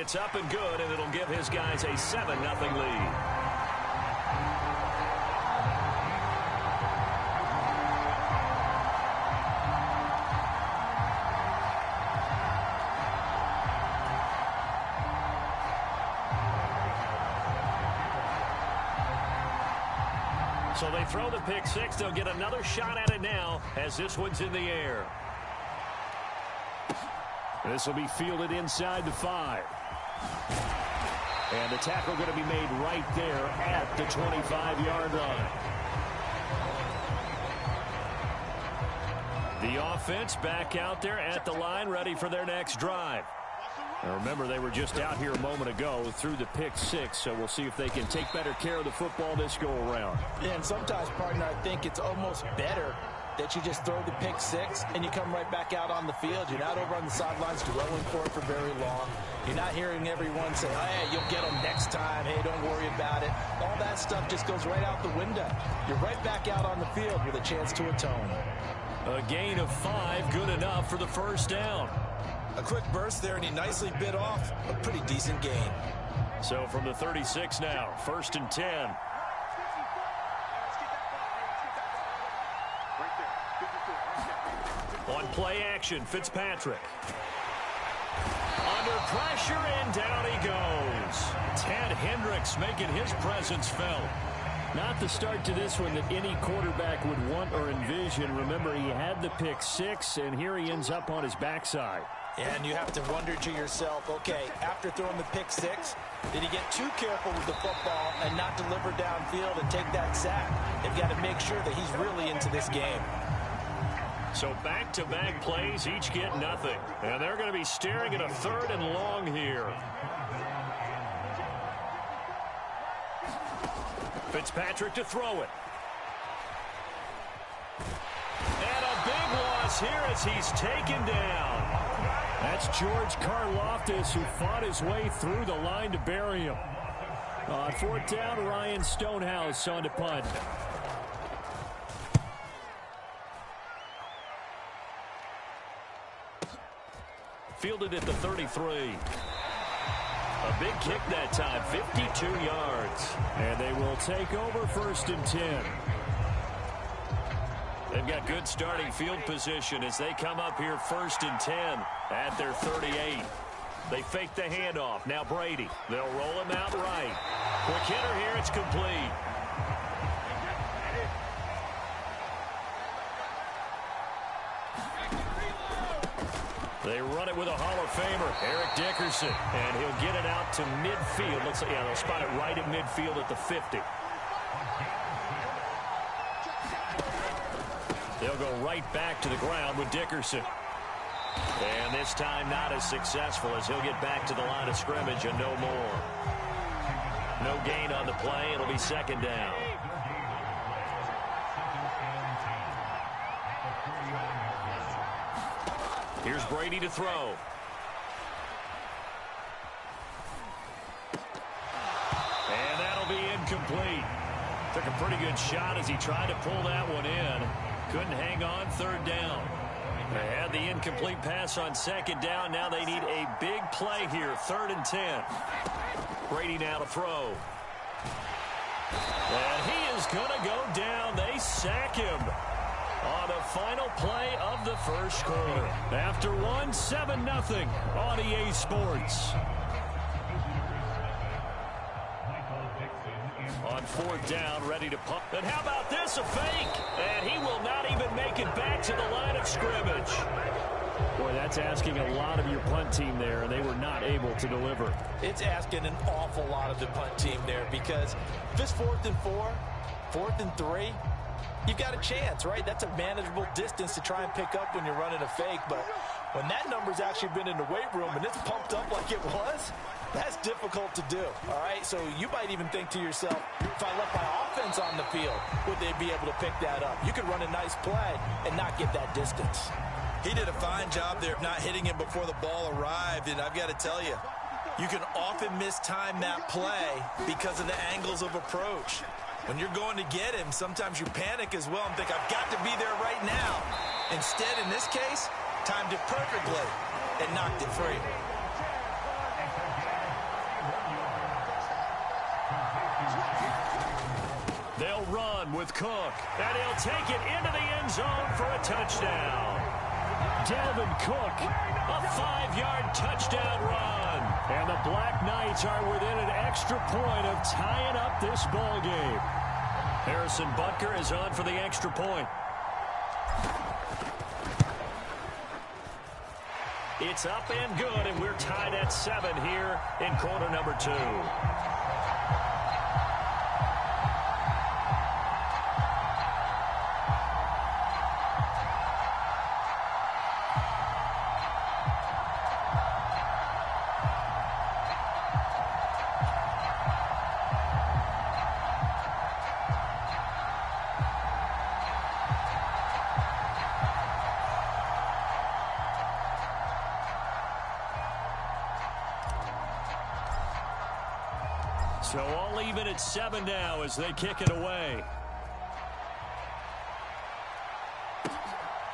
It's up and good, and it'll give his guys a 7-0 lead. So they throw the pick six. They'll get another shot at it now as this one's in the air. This will be fielded inside the 5. And the tackle going to be made right there at the 25-yard line. The offense back out there at the line, ready for their next drive. Now remember, they were just out here a moment ago through the pick six, so we'll see if they can take better care of the football this go-around. Yeah, and sometimes, partner, I think it's almost better that you just throw the pick six and you come right back out on the field. You're not over on the sidelines dwelling for it for very long. You're not hearing everyone say, hey, you'll get them next time. Hey, don't worry about it. All that stuff just goes right out the window. You're right back out on the field with a chance to atone. A gain of 5, good enough for the first down. A quick burst there, and he nicely bit off a pretty decent gain. So from the 36 now, 1st and 10. On play action, Fitzpatrick. Under pressure, and down he goes. Ted Hendricks making his presence felt. Not the start to this one that any quarterback would want or envision. Remember, he had the pick six, and here he ends up on his backside. And you have to wonder to yourself, okay, after throwing the pick six, did he get too careful with the football and not deliver downfield and take that sack? They've got to make sure that he's really into this game. So back-to-back plays, each get nothing. And they're going to be staring at a 3rd and long here. Fitzpatrick to throw it. And a big loss here as he's taken down. That's George Karlaftis, who fought his way through the line to bury him. On 4th down, Ryan Stonehouse on to punt. Fielded at the 33. A big kick that time, 52 yards. And they will take over 1st and 10. They've got good starting field position as they come up here 1st and 10 at their 38. They fake the handoff. Now Brady. They'll roll him out right. Quick hitter here. It's complete. They run it with a Hall of Famer, Eric Dickerson, and he'll get it out to midfield. Looks like, yeah, they'll spot it right at midfield at the 50. They'll go right back to the ground with Dickerson. And this time not as successful as he'll get back to the line of scrimmage and no more. No gain on the play. It'll be 2nd down. Here's Brady to throw. And that'll be incomplete. Took a pretty good shot as he tried to pull that one in. Couldn't hang on, 3rd down. They had the incomplete pass on 2nd down. Now they need a big play here, 3rd and 10. Brady now to throw. And he is going to go down. They sack him on the final play of the 1st quarter. After one, 7-0 on EA Sports. On 4th down, ready to punt. And how about this, a fake? And he will not even make it back to the line of scrimmage. Boy, that's asking a lot of your punt team there, and they were not able to deliver. It's asking an awful lot of the punt team there because if it's 4th and 4, 4th and 3, you've got a chance, right? That's a manageable distance to try and pick up when you're running a fake. But when that number's actually been in the weight room and it's pumped up like it was, that's difficult to do, all right? So you might even think to yourself, if I left my offense on the field, would they be able to pick that up? You could run a nice play and not get that distance. He did a fine job there of not hitting him before the ball arrived, and I've got to tell you, you can often mistime that play because of the angles of approach. When you're going to get him, sometimes you panic as well and think, I've got to be there right now. Instead, in this case, timed it perfectly and knocked it free. with Cook. And he'll take it into the end zone for a touchdown. Dalvin Cook, a 5-yard touchdown run. And the Black Knights are within an extra point of tying up this ball game. Harrison Butker is on for the extra point. It's up and good, and we're tied at 7 here in quarter number 2. So all even at 7 now as they kick it away.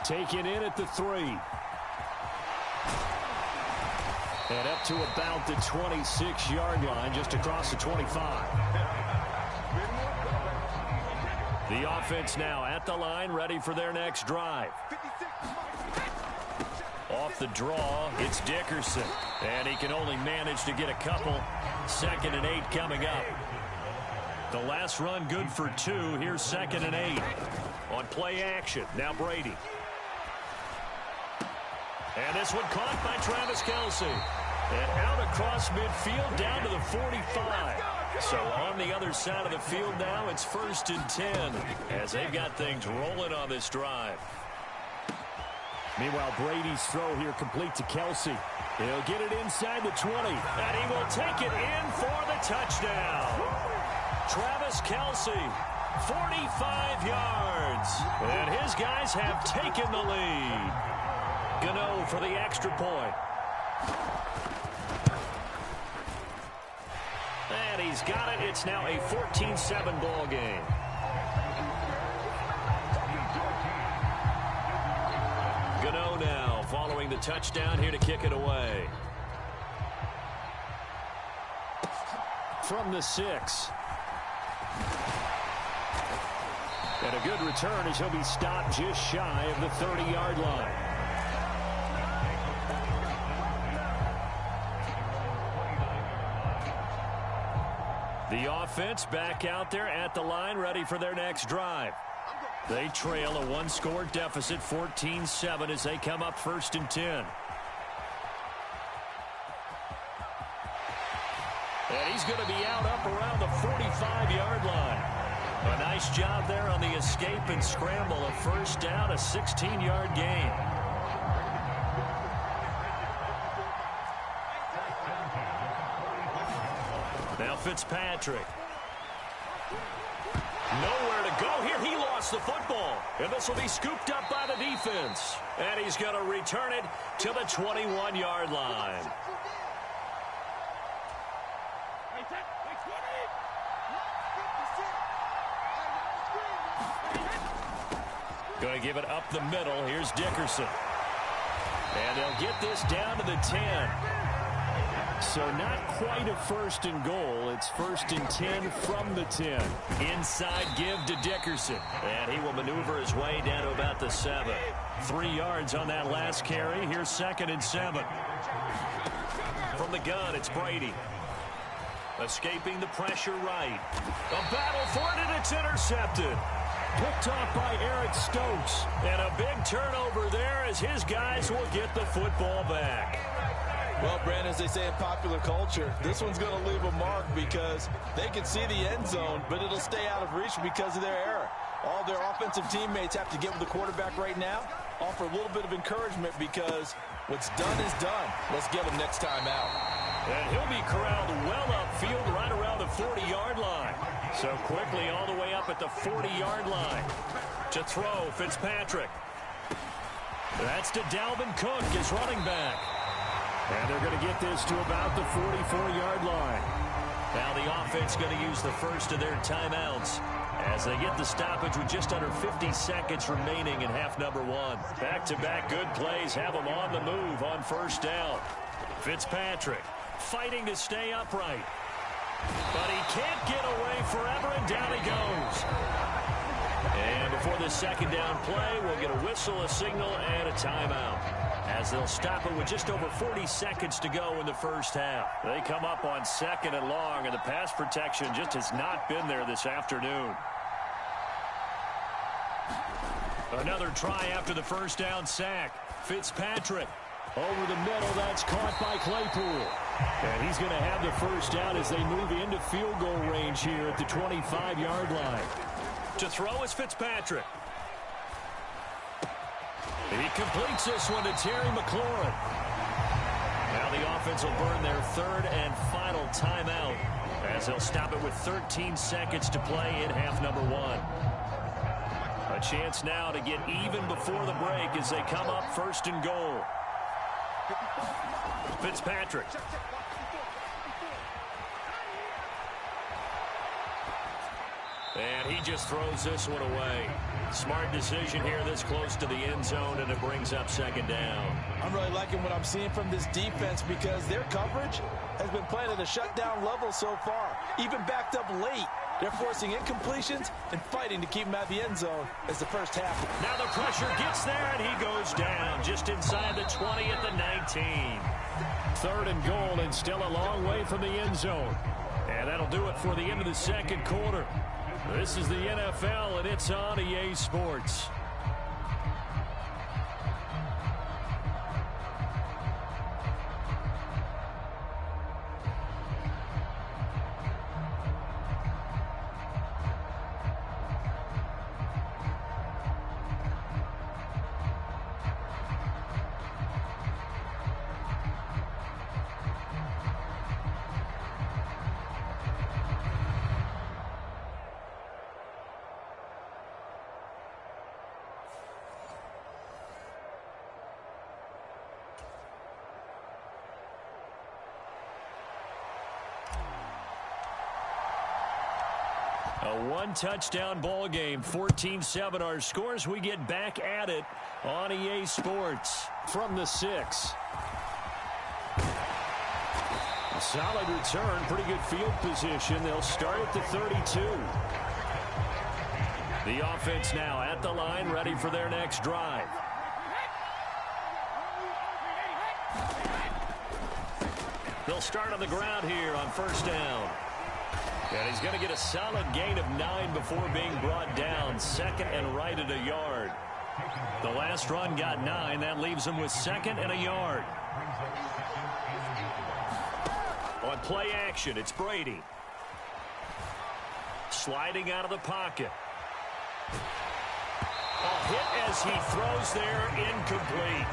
Taken in at the 3. And up to about the 26-yard line, just across the 25. The offense now at the line, ready for their next drive. Off the draw, it's Dickerson. And he can only manage to get a couple. 2nd and 8 coming up. The last run good for 2. Here's 2nd and 8. On play action, now Brady. And this one caught by Travis Kelce. And out across midfield down to the 45. So on the other side of the field now, it's 1st and 10 as they've got things rolling on this drive. Meanwhile, Brady's throw here complete to Kelce. He'll get it inside the 20, and he will take it in for the touchdown. Travis Kelce, 45 yards, and his guys have taken the lead. Gano for the extra point. And he's got it. It's now a 14-7 ball game. Gano now following the touchdown here to kick it away. From the 6. And a good return as he'll be stopped just shy of the 30-yard line. The offense back out there at the line, ready for their next drive. They trail a 1-score deficit, 14-7, as they come up 1st and 10. And he's going to be out up around the 45-yard line. A nice job there on the escape and scramble. A 1st down, a 16-yard gain. Now Fitzpatrick. Nowhere to go here. He lost the football. And this will be scooped up by the defense. And he's going to return it to the 21-yard line. Going to give it up the middle. Here's Dickerson. And they'll get this down to the 10. So not quite a 1st and goal. It's 1st and 10 from the 10. Inside give to Dickerson. And he will maneuver his way down to about the 7. 3 yards on that last carry. Here's 2nd and 7. From the gun, it's Brady. Escaping the pressure right. A battle for it, and it's intercepted. Picked off by Eric Stokes. And a big turnover there as his guys will get the football back. Well, Brandon, as they say in popular culture, this one's going to leave a mark because they can see the end zone, but it'll stay out of reach because of their error. All their offensive teammates have to get with the quarterback right now, offer a little bit of encouragement because what's done is done. Let's get him next time out. And he'll be corralled well upfield right around the 40-yard line. So quickly all the way up at the 40-yard line. To throw, Fitzpatrick. That's to Dalvin Cook, his running back. And they're going to get this to about the 44-yard line. Now the offense going to use the first of their timeouts as they get the stoppage with just under 50 seconds remaining in half number 1. Back-to-back good plays have them on the move on 1st down. Fitzpatrick fighting to stay upright. But he can't get away forever, and down he goes. And before this second down play, we'll get a whistle, a signal, and a timeout, as they'll stop it with just over 40 seconds to go in the first half. They come up on 2nd and long, and the pass protection just has not been there this afternoon. Another try after the first down sack. Fitzpatrick over the middle. That's caught by Claypool. And he's going to have the first down as they move into field goal range here at the 25-yard line. To throw is Fitzpatrick. He completes this one to Terry McLaurin. Now the offense will burn their 3rd and final timeout, as they'll stop it with 13 seconds to play in half number 1. A chance now to get even before the break as they come up 1st and goal. Fitzpatrick. And he just throws this one away. Smart decision here this close to the end zone, and it brings up 2nd down. I'm really liking what I'm seeing from this defense because their coverage has been playing at a shutdown level so far. Even backed up late, they're forcing incompletions and fighting to keep them out of the end zone as the first half. Now the pressure gets there, and he goes down just inside the 20 at the 19. 3rd and goal, and still a long way from the end zone. And that'll do it for the end of the second quarter. This is the NFL, and it's on EA Sports. A one-touchdown ball game, 14-7 our scores. We get back at it on EA Sports from the 6. A solid return, pretty good field position. They'll start at the 32. The offense now at the line, ready for their next drive. They'll start on the ground here on 1st down. And he's going to get a solid gain of 9 before being brought down. 2nd and right at a yard. The last run got 9. That leaves him with 2nd and a yard. On play action, it's Brady. Sliding out of the pocket. A hit as he throws there, incomplete.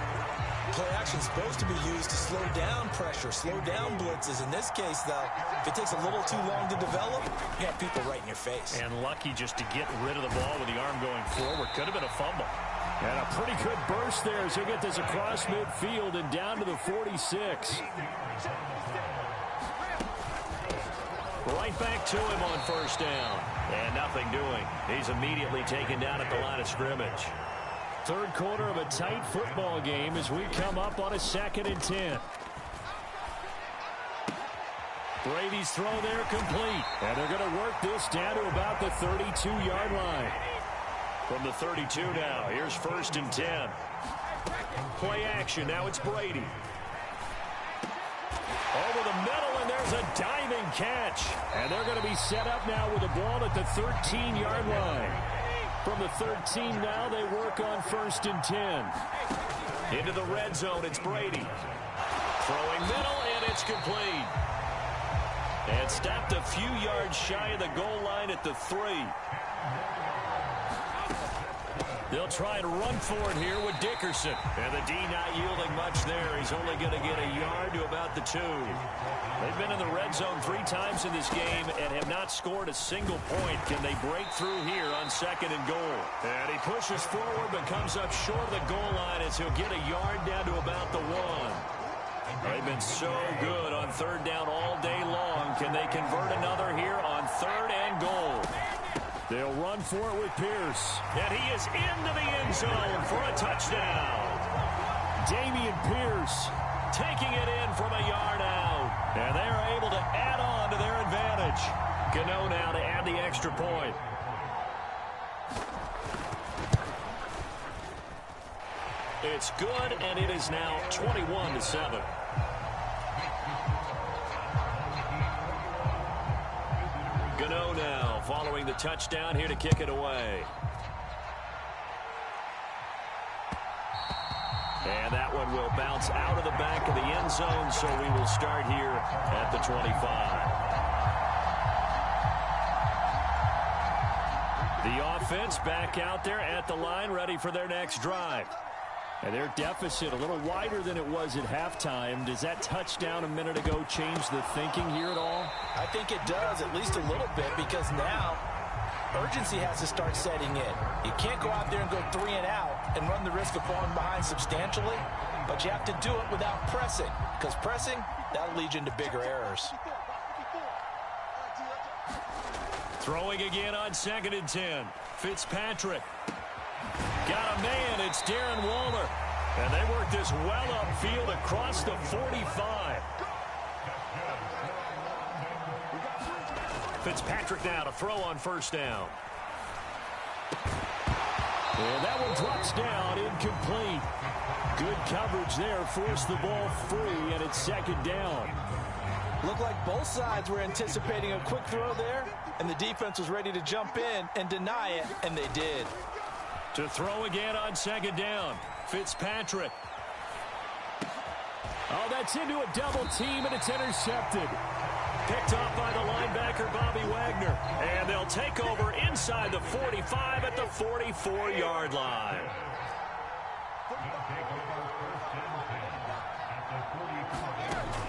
Play action is supposed to be used to slow down pressure, slow down blitzes. In this case, though, if it takes a little too long to develop, you have people right in your face. And lucky just to get rid of the ball with the arm going forward. Could have been a fumble. And a pretty good burst there as he'll get this across midfield and down to the 46. Right back to him on 1st down. And nothing doing. He's immediately taken down at the line of scrimmage. 3rd quarter of a tight football game as we come up on a 2nd and 10. Brady's throw there complete. And they're going to work this down to about the 32-yard line. From the 32 now, here's 1st and 10. Play action, now it's Brady. Over the middle, and there's a diving catch. And they're going to be set up now with the ball at the 13-yard line. From the 13 now, they work on 1st and 10. Into the red zone, it's Brady. Throwing middle, and it's complete. And stopped a few yards shy of the goal line at the 3. They'll try and run for it here with Dickerson. And the D not yielding much there. He's only going to get a yard to about the 2. They've been in the red zone 3 times in this game and have not scored a single point. Can they break through here on 2nd and goal? And he pushes forward but comes up short of the goal line as he'll get a yard down to about the 1. They've been so good on 3rd down all day long. Can they convert another here on 3rd and goal? They'll run for it with Pierce. And he is into the end zone for a touchdown. Dameon Pierce taking it in from a yard out. And they're able to add on to their advantage. Gano now to add the extra point. It's good, and it is now 21-7. Gano now following the touchdown here to kick it away. And that one will bounce out of the back of the end zone, so we will start here at the 25. The offense back out there at the line, ready for their next drive. And their deficit a little wider than it was at halftime. Does that touchdown a minute ago change the thinking here at all? I think it does, at least a little bit, because now urgency has to start setting in. You can't go out there and go 3 and out and run the risk of falling behind substantially, but you have to do it without pressing, because pressing, that'll lead you into bigger errors. Throwing again on 2nd and 10. Fitzpatrick. Got a man. It's Darren Waller. And they work this well upfield across the 45. Fitzpatrick now to throw on 1st down. And that one drops down, incomplete. Good coverage there, forced the ball free, and it's 2nd down. Looked like both sides were anticipating a quick throw there, and the defense was ready to jump in and deny it, and they did. To throw again on 2nd down. Fitzpatrick. Oh, that's into a double team, and it's intercepted. Picked off by the linebacker, Bobby Wagner. And they'll take over inside the 45 at the 44-yard line.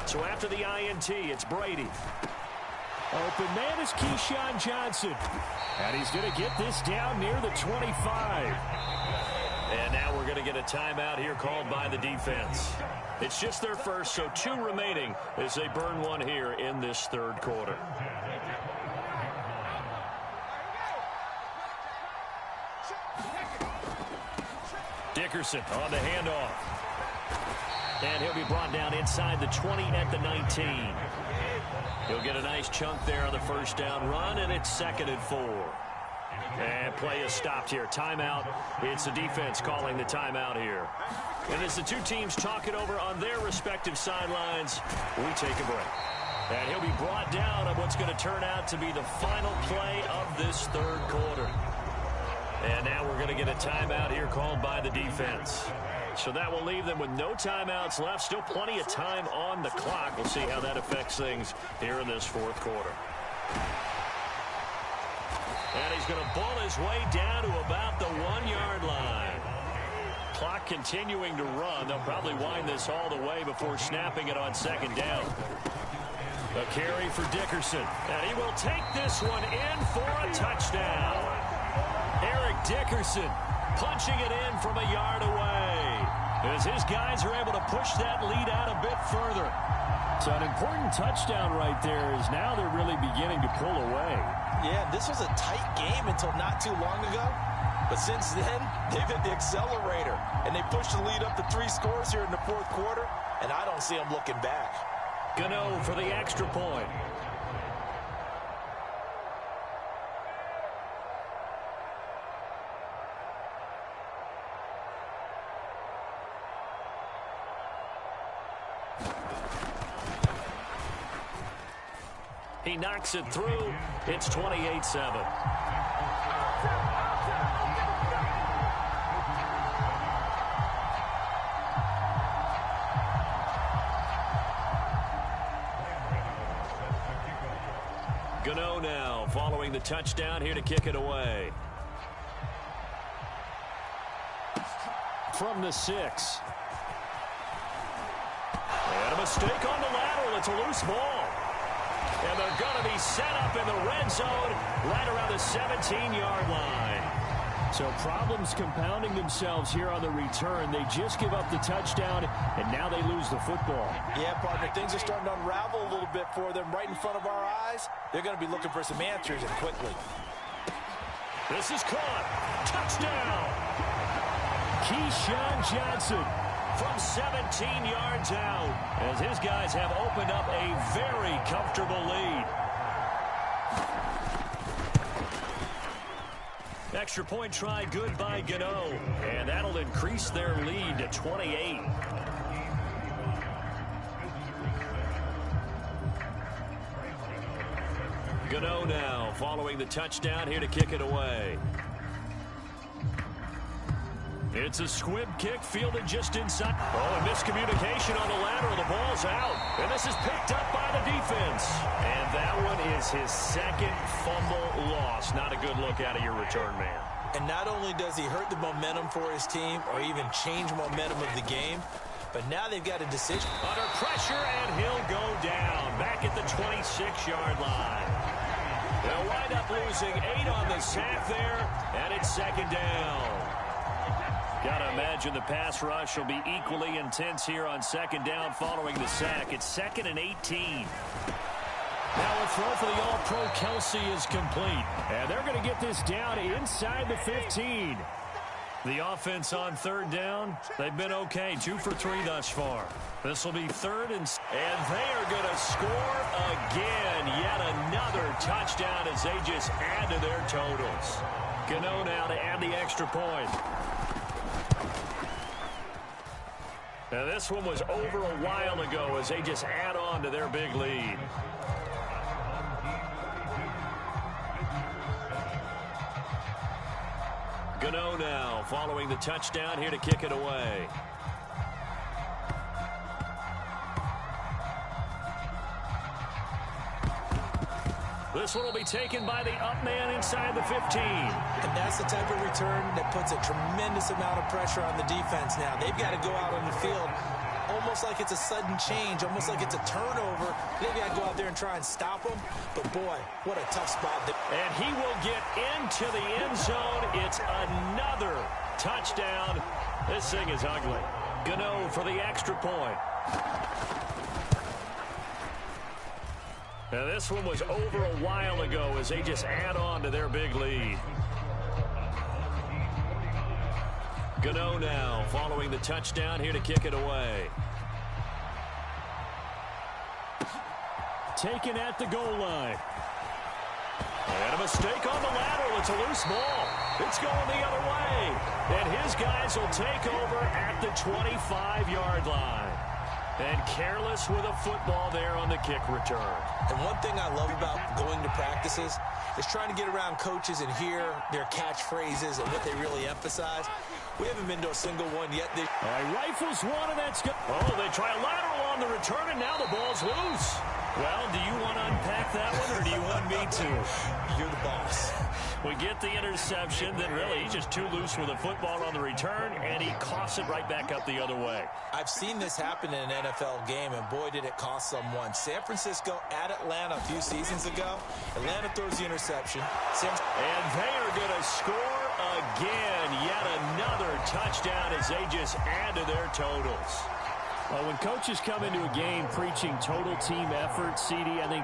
So after the INT, it's Brady. Open man is Keyshawn Johnson. And he's going to get this down near the 25. And now we're going to get a timeout here called by the defense. It's just their first, so 2 remaining as they burn one here in this 3rd quarter. Dickerson on the handoff. And he'll be brought down inside the 20 at the 19. He'll get a nice chunk there on the 1st down run, and it's 2nd and 4. And play is stopped here. Timeout. It's the defense calling the timeout here. And as the 2 teams talk it over on their respective sidelines, we take a break. And he'll be brought down on what's going to turn out to be the final play of this 3rd quarter. And now we're going to get a timeout here called by the defense. So that will leave them with no timeouts left. Still plenty of time on the clock. We'll see how that affects things here in this 4th quarter. And he's going to bull his way down to about the 1-yard line. Clock continuing to run. They'll probably wind this all the way before snapping it on 2nd down. A carry for Dickerson. And he will take this one in for a touchdown. Eric Dickerson punching it in from a yard away, as his guys are able to push that lead out a bit further. So an important touchdown right there, is now they're really beginning to pull away. Yeah, this was a tight game until not too long ago. But since then, they've hit the accelerator, and they pushed the lead up to 3 scores here in the 4th quarter, and I don't see them looking back. Gano for the extra point. He knocks it through. It's 28-7. Gano now following the touchdown here to kick it away. From the 6. And a mistake on the lateral. It's a loose ball. And they're going to be set up in the red zone right around the 17-yard line. So problems compounding themselves here on the return. They just give up the touchdown, and now they lose the football. Yeah, partner, things are starting to unravel a little bit for them right in front of our eyes. They're going to be looking for some answers, and quickly. This is caught. Touchdown. Keyshawn Johnson from 17 yards out, as his guys have opened up a very comfortable lead. Extra point try good by Gano. And that'll increase their lead to 28. Gano now following the touchdown here to kick it away. It's a squib kick fielded just inside. Oh, and miscommunication on the lateral. The ball's out. And this is picked up by the defense. And that one is his second fumble loss. Not a good look out of your return man. And not only does he hurt the momentum for his team or even change momentum of the game, but now they've got a decision. Under pressure, and he'll go down. Back at the 26-yard line. They'll wind up losing 8 on the sack there, and it's second down. Got to imagine the pass rush will be equally intense here on second down following the sack. It's 2nd and 18. Now a throw for the All-Pro Kelsey is complete. And they're going to get this down inside the 15. The offense on third down, they've been okay. 2 for 3 thus far. This will be 3rd and they are going to score again. Yet another touchdown as they just add to their totals. Gano now to add the extra point. Now this one was over a while ago as they just add on to their big lead. Gano now following the touchdown here to kick it away. This one will be taken by the up man inside the 15. And that's the type of return that puts a tremendous amount of pressure on the defense now. They've got to go out on the field almost like it's a sudden change, almost like it's a turnover. They've got to go out there and try and stop them. But, boy, what a tough spot. And he will get into the end zone. It's another touchdown. This thing is ugly. Gano for the extra point. Now this one was over a while ago as they just add on to their big lead. Gano now following the touchdown here to kick it away. Taken at the goal line. And a mistake on the lateral. It's a loose ball. It's going the other way. And his guys will take over at the 25-yard line. And careless with a football there on the kick return. And one thing I love about going to practices is trying to get around coaches and hear their catchphrases and what they really emphasize. We haven't been to a single one yet. All right, rifles one, and that's good. Oh, they try a lateral on the return, and now the ball's loose. Well, do you want to unpack that one, or do you want me to? You're the boss. We get the interception, then really he's just too loose with a football on the return, and he coughs it right back up the other way. I've seen this happen in an NFL game, and boy, did it cost someone. San Francisco at Atlanta a few seasons ago. Atlanta throws the interception. And they are going to score again. Yet another touchdown as they just add to their totals. Well, when coaches come into a game preaching total team effort, CD, I think